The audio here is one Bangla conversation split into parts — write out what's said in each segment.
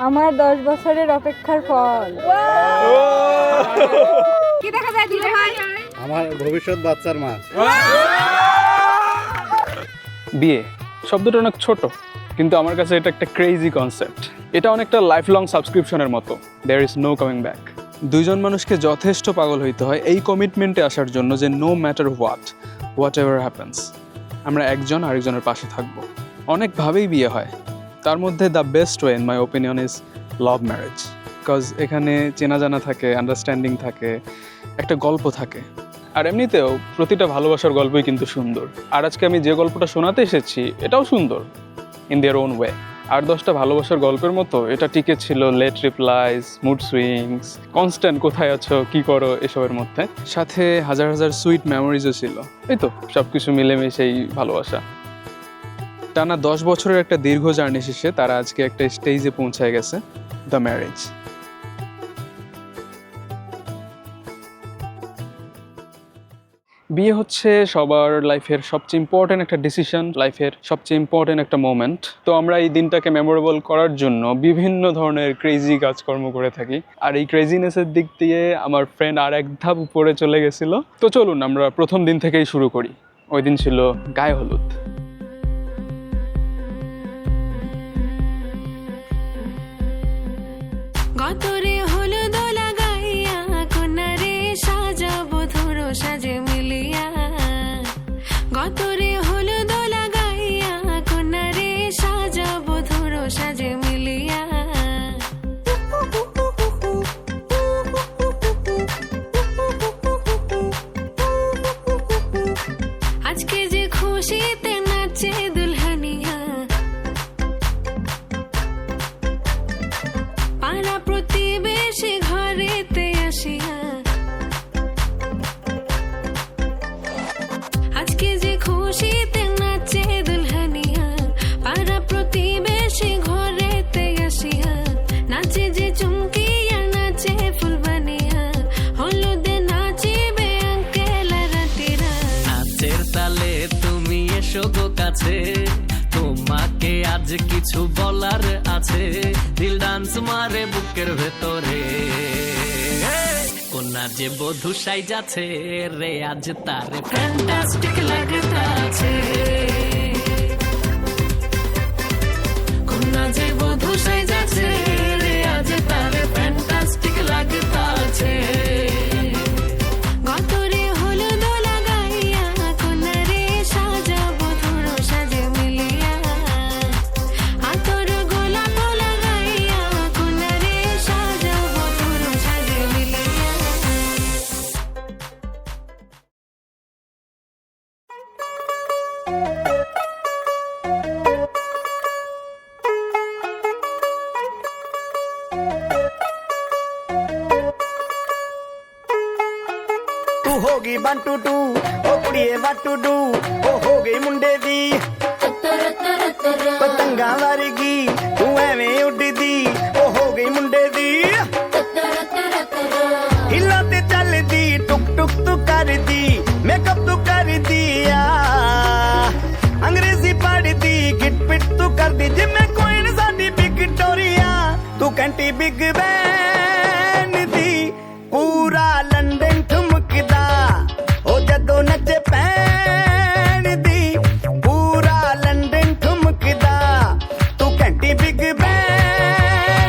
আমার 10 বছরের অপেক্ষার ফল। কি দেখা যায় দিলে ভাই? আমার ভবিষ্যৎ বাচ্চার মা। বিয়ে শব্দটা অনেক ছোট, কিন্তু আমার কাছে এটা একটা ক্রেজি কনসেপ্ট। এটা অনেকটা লাইফ লং সাবস্ক্রিপশনের মতো। There is no coming back. দুইজন মানুষকে যথেষ্ট পাগল হইতে হয় এই কমিটমেন্টে আসার জন্য যে no matter whatever happens, আমরা একজন আরেকজনের পাশে থাকবো। অনেকভাবেই বিয়ে হয়, তার মধ্যে the best way in my opinion is love marriage. Because এখানে চেনা জানা থাকে, আন্ডারস্ট্যান্ডিং থাকে, একটা গল্প থাকে। আর এমনিতেও প্রতিটা ভালোবাসার গল্পই কিন্তু সুন্দর। আর আজকে আমি যে গল্পটা শোনাতে এসেছি এটাও সুন্দর ইন দেয়ার ওন ওয়ে। আর 10টা ভালোবাসার গল্পের মতো এটা টিকে ছিল late replies, mood swings, constant কোথায় আছো, কি করো এসবের মধ্যে। সাথে হাজার হাজার সুইট মেমোরিজও ছিল। এই তো সব কিছু মিলেমিশেই ভালোবাসা। টানা 10 বছরের একটা দীর্ঘ জার্নি শেষে তারা আজকে একটা স্টেজে পৌঁছায় গেছে, দ্য ম্যারেজ। বিয়ে হচ্ছে সবার লাইফের সবচেয়ে ইম্পর্টেন্ট একটা ডিসিশন, লাইফের সবচেয়ে ইম্পর্টেন্ট একটা মোমেন্ট। তো আমরা এই দিনটাকে মেমোরেবল করার জন্য বিভিন্ন ধরনের ক্রেজি কাজকর্ম করে থাকি। আর এই ক্রেজিনেসের দিক দিয়ে আমার ফ্রেন্ড আর এক ধাপ উপরে চলে গেছিল। তো চলুন আমরা প্রথম দিন থেকেই শুরু করি। ওই দিন ছিল গায়ে হলুদ। গতরে হলুদ লাগাইয়া কোনারে সাজাবো ধরো সাজে মিলিয়া। গতরে হলুদ লাগাইয়া কোনারে সাজাবো ধরো সাজে মিলিয়া। আজকে যে খুশিতে নাচে দুলহানিয়া। পাড়া প্রতিবেশী ঘরেতে আসিয়া। আজকে যে খুশিতে নাচে দুলহানিয়া। পাড়া প্রতিবেশী ঘরেতে আসিয়া। নাচে যে চুমকিয়া নাচে ফুলবানিয়া। হলুদে নাচিবে আঙ্কেল রাতিরা। নাচের তালে তুমি এসো গো কাছে, তোমাকে আজ কিছু বলার আছে। দিল ডান্স মারে বুকের ভেতরে, কোনা যে বধূ সাই যাচ্ছে রে আজ তারে ফ্যান্টাস্টিক লাগতাছে। কোনা যে বধূ সাই যাচ্ছে রে আজ তারে ফ্যান্টাস্টিক লাগতাছে। গতরে হলুদ লাগাইয়া কোনারে সাজাবো ধরো সাজে মিলিয়া। আতর গোলাপ লাগাইয়া কোনারে সাজাবো ধরো সাজে মিলিয়া। ਤੂੰ ਹੋ ਗਈ 1 2 2 ਓ ਕੁੜੀਏ what to do ਓ ਹੋ ਗਈ ਮੁੰਡੇ ਦੀ ਪਤੰਗਾਂ ਵਰਗੀ ਤੂੰ ਐਵੇਂ ਉੱਡਦੀ ਓ ਹੋ ਗਈ ਮੁੰਡੇ ਦੀ ਹਿੱਲਾਂ ਤੇ ਚੱਲਦੀ ਟੁਕ ਟੁਕ ਤੂੰ ਕਰਦੀ ਮੇਕਅਪ ਤੂੰ ਕਰਦੀ ਆ ਅੰਗਰੇਜ਼ੀ ਪੜ੍ਹਦੀ ਗਿਟ ਪਿਟ ਤੂੰ ਕਰਦੀ ਜਿਵੇਂ ਕੋਇਨ ਸਾਡੀ ਵਿਕਟੋਰੀਆ ਤੂੰ ਘੰਟੀ ਬਿਗ ਬੈਨ ਦੀ ਪੂਰਾ ਲੰਡਨ ਠੁਮਕਦਾ ਓ ਜਦੋਂ ਨੱਚੇ ਪੈਣ ਦੀ ਪੂਰਾ ਲੰਡਨ ਠੁਮਕਦਾ ਤੂੰ ਘੰਟੀ ਬਿਗ ਬੈਨ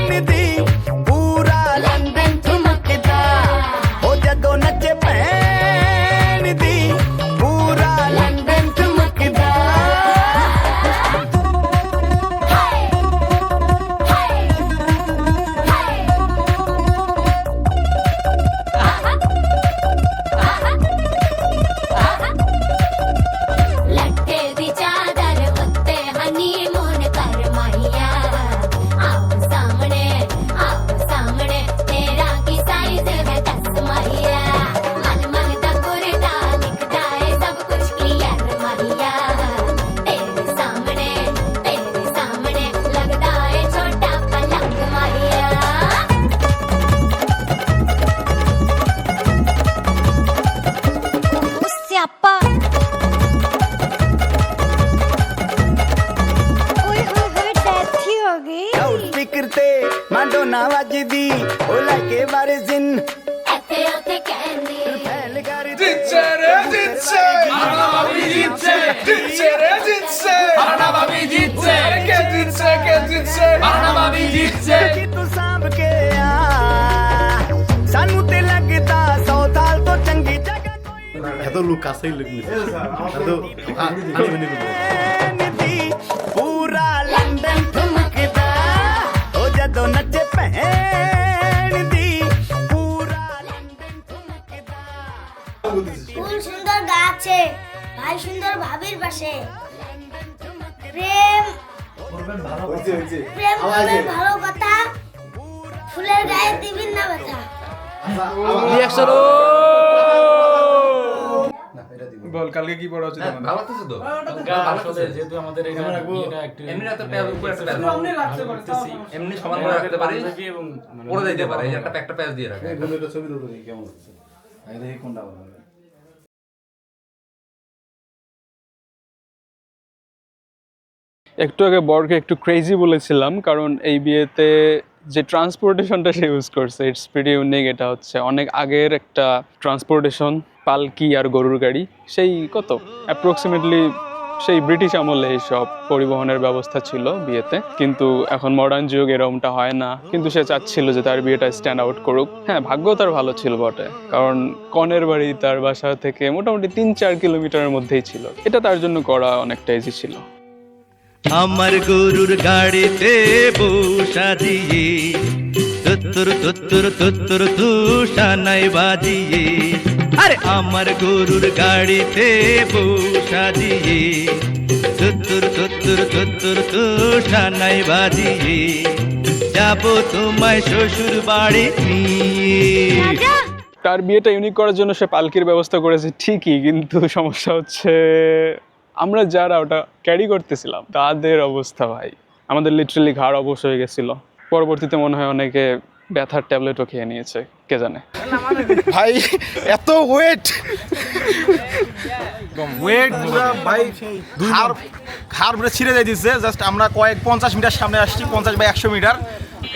ना वजदी ओ लाके बारे जिन এতে ওতে ক্যান্ডি फैल कर জিতছে রে জিতছে হারানা ভাবি জিতছে জিতছে রে জিতছে হারানা ভাবি জিতছে কে জিতছে কে জিতছে হারানা ভাবি জিতছে कि तू सांभ के आ सानू ते लगदा 100 साल तो चंगी जगह এত লোক কাছেই লোক নিছে এত আনি বনি লোক दी पूरा लंदन ठुमकदा ओ जदों नचे भैन दी पूरा लंदन ठुमकदा ফুল সুন্দর গাছে ভাই সুন্দর ভাবির পাশে প্রেম প্রেম করবেন ভালো কথা ফুলের গায়ে দিবেন না ব্যথা বল কালকে কি পড়া উচিত আমাদের ভালো লাগতেছে তো আসলে যেহেতু আমাদের এটা একটু এমনি একটা প্যাচ উপরে একটা প্যাচ এমনি সমান করে রাখতে পারি এবং পড়ে দিতে পারে এই একটা প্যাচ দিয়ে রাখে এখন এটা ছবি দাও দেখি কেমন হচ্ছে আগে দেখি কোনটা ভালো লাগে একটু আগে বরকে একটু ক্রেজি বলেছিলাম কারণ এই বিয়েতে যে ট্রান্সপোর্টেশনটা সে ইউজ করছে ইটস প্রিটি ইউনিক। এটা হচ্ছে অনেক আগের একটা ট্রান্সপোর্টেশন, পালকি আর গরুর গাড়ি। সেই কত অ্যাপ্রক্সিমেটলি সেই ব্রিটিশ আমলে এইসব পরিবহনের ব্যবস্থা ছিল বিয়েতে, কিন্তু এখন মডার্ন যুগ এরকমটা হয় না। কিন্তু সে চাচ্ছিল যে তার বিয়েটা স্ট্যান্ড আউট করুক। হ্যাঁ, ভাগ্য তার ভালো ছিল বটে, কারণ কনের বাড়ি তার বাসা থেকে মোটামুটি 3-4 কিলোমিটারের মধ্যেই ছিল। এটা তার জন্য করা অনেকটা ইজি ছিল। আমার গরুর গাড়িতে বসা দিয়ে তুত্তুর তুত্তুর তুত্তুর তুষানাই বাজিয়ে, আরে আমার গরুর গাড়িতে বসা দিয়ে তুত্তুর তুত্তুর তুত্তুর তুষানাই বাজিয়ে যাব তোমায় শ্বশুর বাড়ি নিয়ে। তার বিয়েটা ইউনিক করার জন্য সে পালকির ব্যবস্থা করেছে ঠিকই, কিন্তু সমস্যা হচ্ছে আমরা যারা ওটা ক্যারি করতেছিলাম তাদের অবস্থা ভাই, আমাদের লিটারালি ঘাড় অবশ হয়ে গেছিল। পরবর্তীতে মনে হয় অনেকে ব্যথার ট্যাবলেটও খেয়ে নিয়েছে, কে জানে। ভাই এত ওয়েট ভাই খার পুরো ছিঁড়ে যাই দিচ্ছে। জাস্ট আমরা 50 মিটার সামনে আসছি, 50 বা 100 মিটার।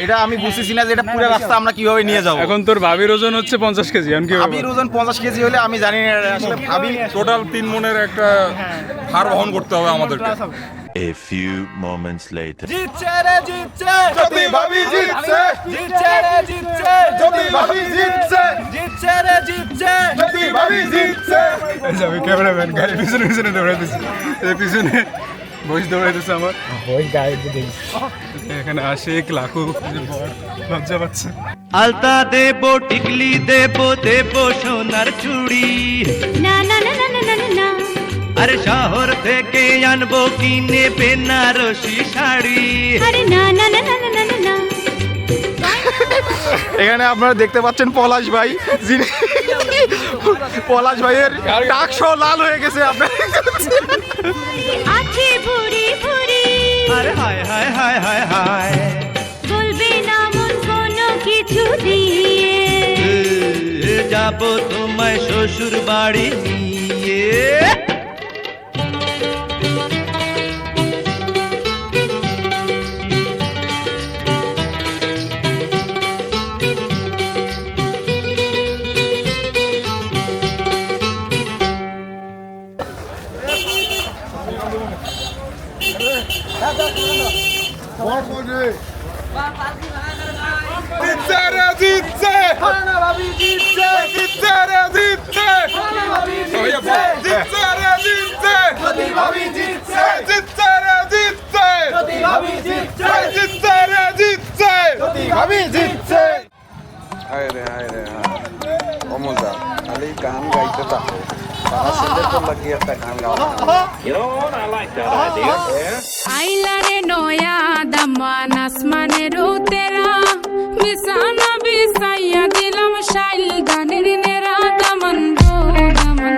এটা আমি বুঝতেছি না যে এটা পুরো রাস্তা আমরা কিভাবে নিয়ে যাবো। এখন তোর ভাবির ওজন হচ্ছে 50 কেজি, আমি কি ভাবির ওজন 50 কেজি হলে আমি জানি না আসলে ভাবি টোটাল 3 মনের একটা ভার বহন করতে হবে আমাদেরকে। A few moments later. জিতছে রে জিতছে যদি ভাবি জিতছে, জিতছে রে জিতছে যদি ভাবি জিতছে, জিতছে রে জিতছে যদি ভাবি জিতছে। আমি ক্যামেরাম্যান গাড়ির পিছনে পিছনে দৌড়াইতেছি, এই পিছনে বয়স দৌড়াইতেছে আমার বয়স গাড়ি এখানে আশিক লাখু লজ্জা পাচ্ছে। আলতা দেব টিকলি দেব দেব সোনার চুড়ি, না না না না না না না আরে শহর থেকে আনবো কিনে বেনারসি শাড়ি। আরে না না না না না না না এখানে আপনারা দেখতে পাচ্ছেন পলাশ ভাই, যিনি পলাশ ভাইয়ের টাকশো লাল হয়ে গেছে। আপনার আছে ভুরি ভুরি আরে হায় হায় হায় হায় হায়, বলবে না মন কোনো কিছু দিয়ে যাব তোমায় শ্বশুর বাড়ি নিয়ে। জিতছে রে জিতছে, জিতছে রে জিতছে, জিতছে রে জিতছে, জিতছে রে জিতছে, জিতছে রে জিতছে, ভাবি জিতছে। হায় রে অমজা খালি গান গাইতে থাকে, তারা সুন্দর তো লাগি একটা গান গাওয়া। আইলা রে নয়া দামান আসমানের তেরা বিছানা বিছাইয়া দিলাম শাইল গানের নেরা দামান গো দামান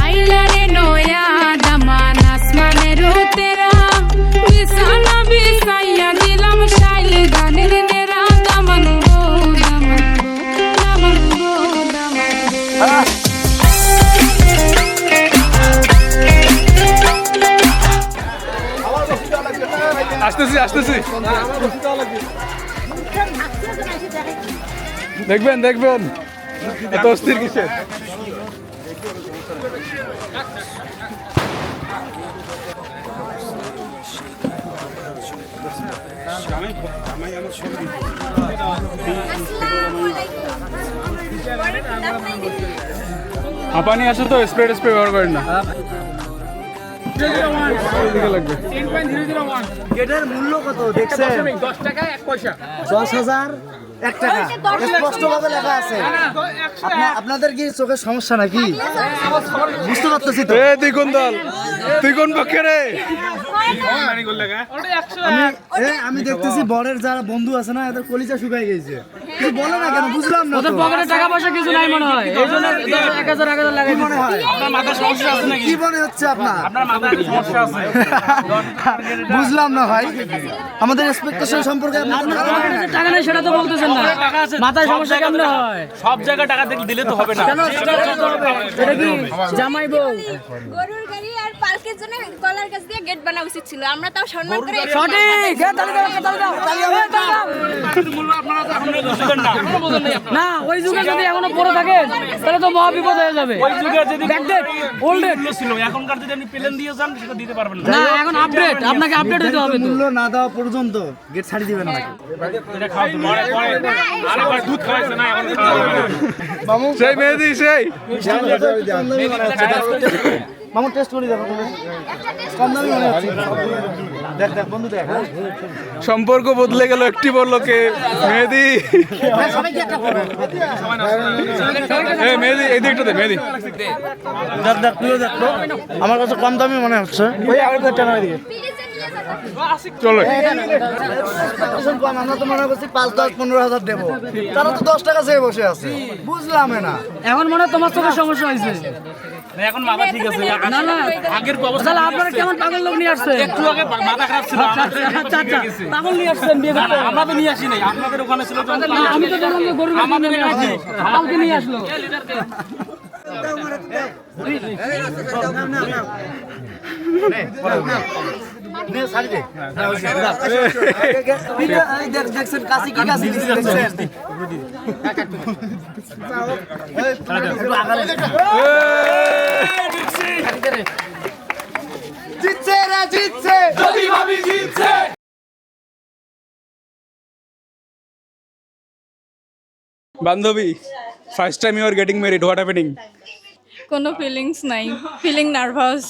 আইলা রে নয়া দামান আসমানের তেরা বিছানা বিছাইয়া দিলাম শাইল গানের নেরা দামান গো দামান দামান গো দামান আসতেছি আসতেছি। দেখবেন দেখবেন এত অস্থির কিসের? পানি আছে তো, স্প্রে ব্যবহার করেন না। লাগবে এটার মূল্য কত দেখছেন? 10 টাকা 1 পয়সা। 10,000 1 টাকা স্পষ্টভাবে লেখা আছে। আপনাদের কি চোখের সমস্যা নাকি? বুঝতে পারতেছি তো। তুই কোন দল, তুই কোন পক্ষে রে? আমি দেখতেছি বরের যারা বন্ধু আছে না, এদের কলিজা শুকাই গেছে। তুই বলে না কেন? বুঝলাম না। ওদের পকেটে টাকা পয়সা কিছু নাই মনে হয়, এইজন্য 1000 লাগাই মনে হয়। আপনার মাথার সমস্যা আছে নাকি? কি মনে হচ্ছে আপনার? আপনার মাথার সমস্যা আছে। বুঝলাম না ভাই, আমাদের এক্সপেকটেশন সম্পর্কে আপনাদের টাকা নেই সেটা তো বলতেছেন না। মাথায় সমস্যা কেমন হয়? সব জায়গায় টাকা দিলে তো হবে না। এটা কি জামাই বউ? গরুর গাড়ি আর পার্কের জন্য কলার গাছ দিয়ে গেট বানা উচিত ছিল, আমরা তাও সম্মান করে। সঠিক। না, ওই যুগে যদি এখনো পড়ে থাকে তাহলে তো মহা বিপদ হয়ে যাবে। ওই যুগে যদি ব্যাকডেট ওল্ডেট ছিল, এখনকার যদি আপনি প্লেন দিয়ে যান সেটা দিতে পারবেন না। না, এখন আপডেট, আপনাকে আপডেট হতে হবে। মূল্য না দেওয়া পর্যন্ত গেট ছাড়ি দিবেন না। এটা খাওয়া তো পরে আরেকবার দুধ খাওয়াইছে না, এখন মামু সেই মেহেদি সেই মামু টেস্ট করে দেখো, কম দামি মনে হচ্ছে। দেখ দেখ বন্ধু দেখ। সম্পর্ক বদলে গেল একটি বললো কে মেহেদি। সবাইকে একটা করো। এই মেহেদি এই দিকটা দে মেহেদি। দেখ দেখ তুইও দেখ তো, আমার কাছে কম দামি মনে হচ্ছে। ওই আগের টাকা দিকে চলো। আমরা তো মনে করছি 5, 10, 15,000 দেবো, তারা তো 10 টাকা চেয়ে বসে আছে। বুঝলাম না, এখন মনে হয় তোমার চোখের সমস্যা হয়েছে। এখন মাথা ঠিক আছে। না না, আগের অবস্থা তাহলে আপনারা কেমন পাগল লোক নিয়ে আসছেন? একটু আগে মাথা খারাপ ছিল। আচ্ছা পাগল নিয়ে আসছেন বিয়ে করতে? আমরা তো নিয়ে আসি নাই, আপনাদের ওখানে ছিল। না, আমি তো ধরুন গরুর গাড়ি নিয়ে আসছি, কালকে নিয়ে আসলো। দেখছেন কাশি কি কাশি দেখছেন? জিতছে রে জিতছে, যদি ভাবি জিতছে। বান্ধবী, first time you are getting married, what happening? কোনো ফিলিংস নাই, ফিলিং নার্ভাস।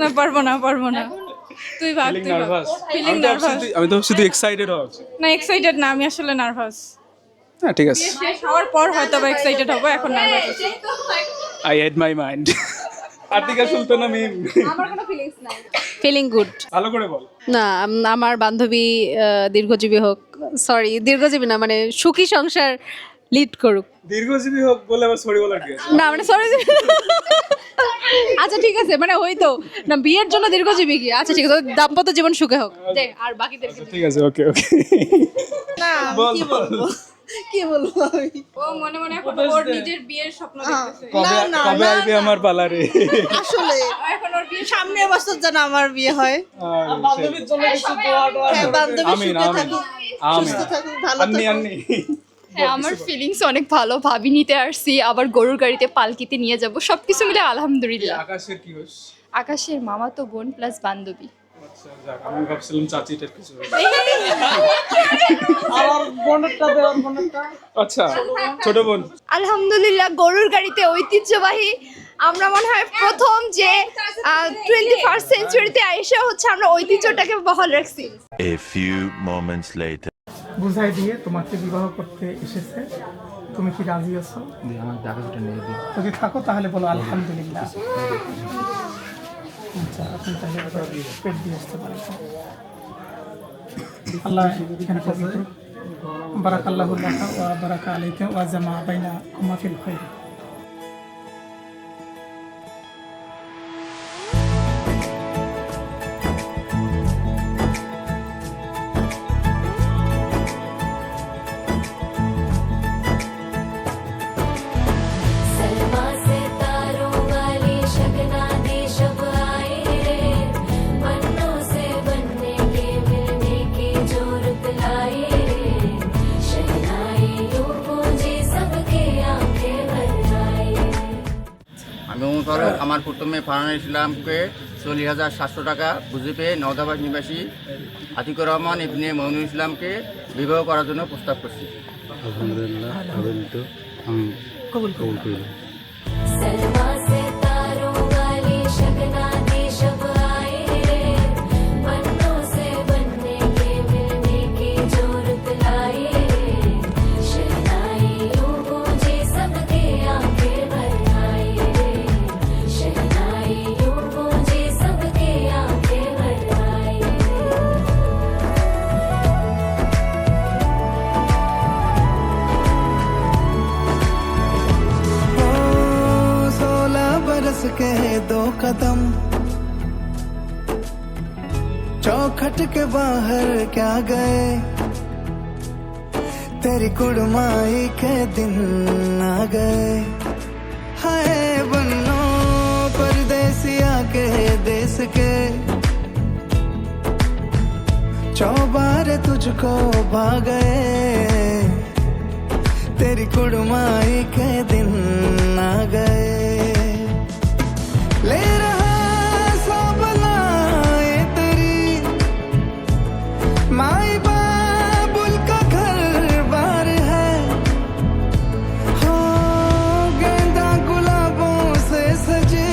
না পারবো না তুই ভাগ। Feeling nervous? Feeling nervous. আমি তো শুধু এক্সাইটেড হচ্ছি। না এক্সাইটেড না, আমি আসলে নার্ভাস। হ্যাঁ ঠিক আছে, শেষ হওয়ার পর হয়তো বা এক্সাইটেড হবো, এখন নার্ভাস আছি। I head my mind. Atika Sultana Mim. আমার কোনো ফিলিংস নাই। Feeling good. ভালো করে বল। না, আমার বান্ধবী দীর্ঘজীবী হোক, সরি দীর্ঘজীবী না, মানে সুখী সংসার লিড করুক। দীর্ঘজীবী হোক বলে আবার সরি বলার কি আছে? না মানে সরি, আচ্ছা ঠিক আছে, মানে হয়তো না বিয়ের জন্য দীর্ঘজীবী কি? আচ্ছা ঠিক আছে, দাম্পত্য জীবন সুখে হোক। আর বাকিদের ঠিক আছে, ওকে ওকে। না কি বলবো কি বলবো আমি? ও মনে মনে এখন ওর নিজের বিয়ের স্বপ্ন দেখতেছে। কবে আসবে আমার পালা রে? আসলে এখন ওর বিয়ের সামনের বছর যেন আমার বিয়ে হয়। বান্ধবীর জন্য কিছু দোয়া টোয়া। হ্যাঁ, বান্ধবী আমিন সুখে আমিন থাকুক, আমিন। সুস্থ থাকুক, ভালো আন্নি থাকুক। আন্নি। হ্যাঁ, আমার ফিলিংস অনেক ভালো। ভাবি নিতে আসছি, আবার গরুর গাড়িতে পালকিতে নিয়ে যাব, সবকিছু মিলে আলহামদুলিল্লাহ। আকাশের কি হোস? আকাশের মামাতো বোন প্লাস বান্ধবী। আচ্ছা যাক, আমি ভাবছিলাম চাচিটার কিছু। আমার বোনটা দে, ওর বোনটা। আচ্ছা ছোট বোন। আলহামদুলিল্লাহ, গরুর গাড়িতে ঐতিহ্যবাহী। আমরা মনে হয় প্রথম যে 21st সেঞ্চুরিতে আইসা হচ্ছে আমরা ঐতিহ্যটাকে বহাল রাখছি। A few moments later. বুঝাই দিয়ে তোমাকে বিবাহ করতে এসেছে, তুমি কি রাজি আছো? যদি থাকো তাহলে বলো আলহামদুলিল্লাহ। আচ্ছা, আপনি তাহলে পেট দিয়ে আসতে পারেন। আল্লাহ এখানে কবুল করুক। বারাকাল্লাহু লাকা ওয়া বারাকা আলাইকা ওয়া জামা বাইনাকুমা ফিল খায়র। शहनाई আমার প্রথমে ফারহান ইসলামকে 40,700 টাকা বুঝে পেয়ে নওদাবাদ নিবাসী আতিকুর রহমান ইবনে মইনুল ইসলামকে বিবাহ করার জন্য প্রস্তাব করছি। আলহামদুলিল্লাহ আবেদনটা আমি কবুল করিলাম। के 2 कदम चौखट के बाहर क्या गए, तेरी कुड़माई के दिन आ गए। हाय बन्नो परदेसिया के देश के, चौबारे तुझको भा गए, तेरी कुड़माई के दिन आ गए। ले रहा सब लाए तेरी माई बाबुल का घर बार है, हो गेंदा गुलाबों से सजे।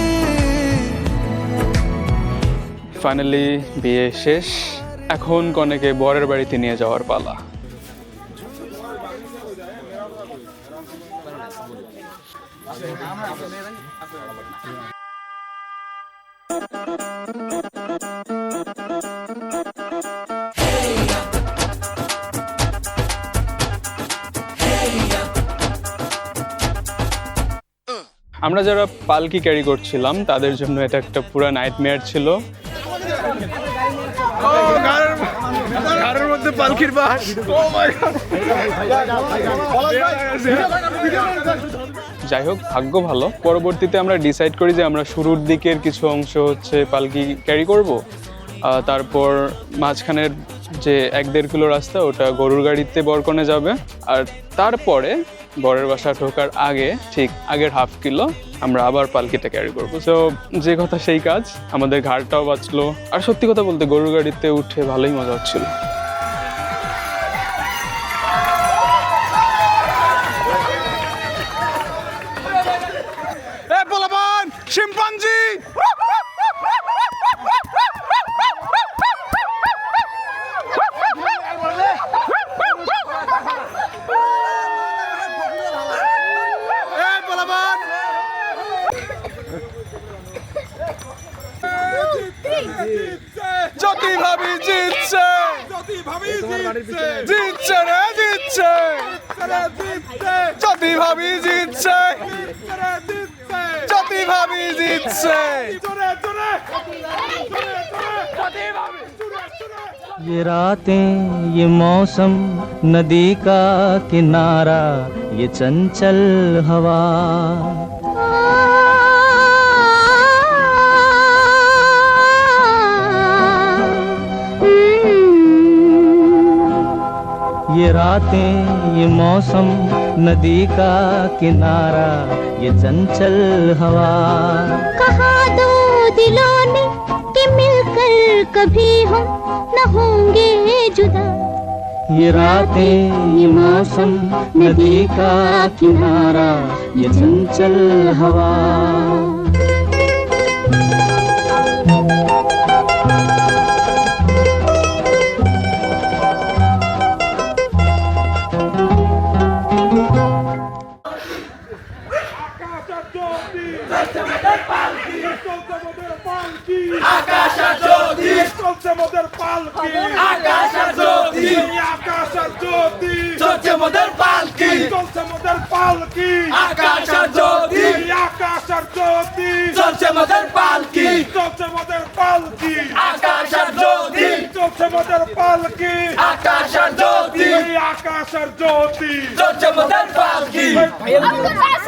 ফাইনালি বিয়ে শেষ, এখন কনেকে বরের বাড়িতে নিয়ে যাওয়ার পালা। আমরা যারা পালকি ক্যারি করছিলাম তাদের জন্য এটা একটা পুরো নাইটমেয়ার ছিল। যাই হোক, ভাগ্য ভালো, পরবর্তীতে আমরা ডিসাইড করি যে আমরা শুরুর দিকের কিছু অংশ হচ্ছে পালকি ক্যারি করব, তারপর মাঝখানের যে 1-1.5 কিলো রাস্তা ওটা গরুর গাড়িতে বরকনে যাবে, আর তারপরে বরের বাসা ঢোকার আগে ঠিক আগের 1/2 কিলো আমরা আবার পালকিটা ক্যারি করবো। সো যে কথা সেই কাজ, আমাদের ঘাড়টাও বাঁচলো, আর সত্যি কথা বলতে গরুর গাড়িতে উঠে ভালোই মজা হচ্ছিল। শিম্পাঞ্জি জ্যোতি ভাবি জিতছে, জিতছে রে জিতছে, জ্যোতি ভাবি জিতছে, জ্যোতি ভাবি জিতছে। ये रातें, ये मौसम, नदी का किनारा, ये चंचल हवा, ये रातें, ये मौसम, नदी का किनारा, ये चंचल हवा। कहा दो दिलों ने कि मिलकर कभी हम न होंगे जुदा। ये रातें, ये मौसम, नदी का किनारा, ये चंचल हवा। আকাশের জ্যোতি চলছে মোদের পালকি, আকাশের জ্যোতি, আকাশের জ্যোতি চলছে মোদের পালকি, চলছে মোদের পালকি, আকাশের জ্যোতি, আকাশের জ্যোতি চলছে মোদের পালকি, চলছে মোদের পালকি, আকাশের জ্যোতি চলছে মোদের পালকি, আকাশের জ্যোতি, আকাশের জ্যোতি চলছে মোদের পালকি।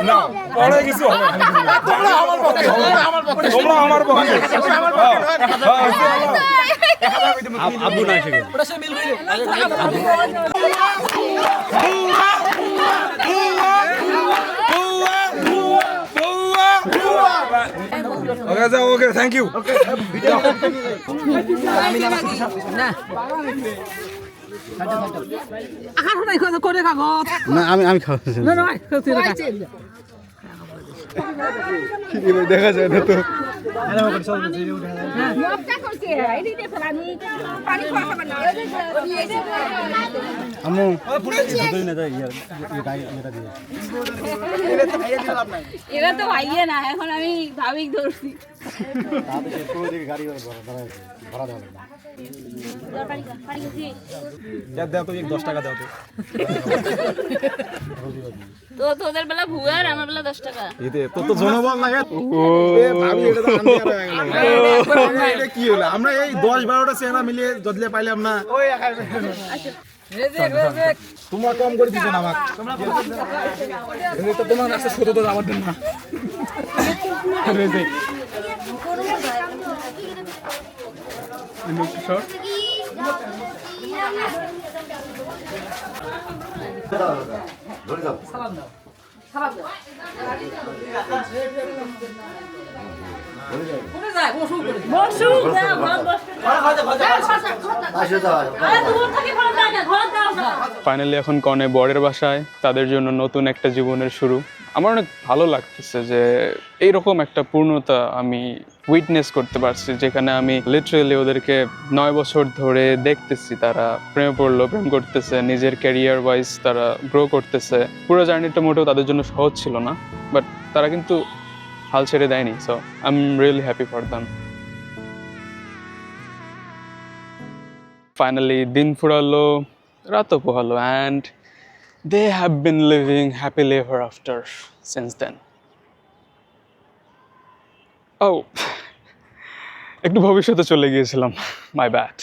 না পড়ে কিছু হবে না, তোমরা আমার পক্ষে, আমার পক্ষে, তোমরা আমার পক্ষে, আব্বু না এসে গেল। ওটা সে মিল করে ওকে যাও, ওকে থ্যাংক ইউ। না আমি খাওয়াচ্ছি দেখা যায় না তো। আম্মু যতই না যায় এরা তো ভাইয়ে না, এখন আমি ভাবিক ধরছি। গাড়ি ভাড়া দেওয়া দাও তো 10 টাকা দাও তো। তো তোদের বেলা ভুয়ার, আমার বেলা 10 টাকা। এতে তো জনবল না এ ভাবি, এটা তো আনতে আর এটা কি হলো? আমরা এই 10-12টা চেহারা মিলিয়ে জদলে পাইলাম না। তোমরা কম করে দিছো না আমাকে। তো তোমার কাছে ছোট তো আমার জন্য না। ফাইনালি এখন কনে বরের বাসায়, তাদের জন্য নতুন একটা জীবনের শুরু। আমার অনেক ভালো লাগতেছে যে এইরকম একটা পূর্ণতা আমি উইটনেস করতে পারছি, যেখানে আমি লিটারেলি ওদেরকে 9 বছর ধরে দেখতেছি তারা প্রেমে পড়লো, প্রেম করতেছে, নিজের ক্যারিয়ার ওয়াইজ তারা গ্রো করতেছে। পুরো জার্নিটা মোটেও তাদের জন্য সহজ ছিল না, বাট তারা কিন্তু হাল ছেড়ে দেয়নি। So I am really happy for them. Finally দিন ফুরালো, রাতও পোহালো, and they have been living happily ever after since then. Oh, একটু ভবিষ্যতে চলে গিয়েছিলাম, মাই ব্যাড।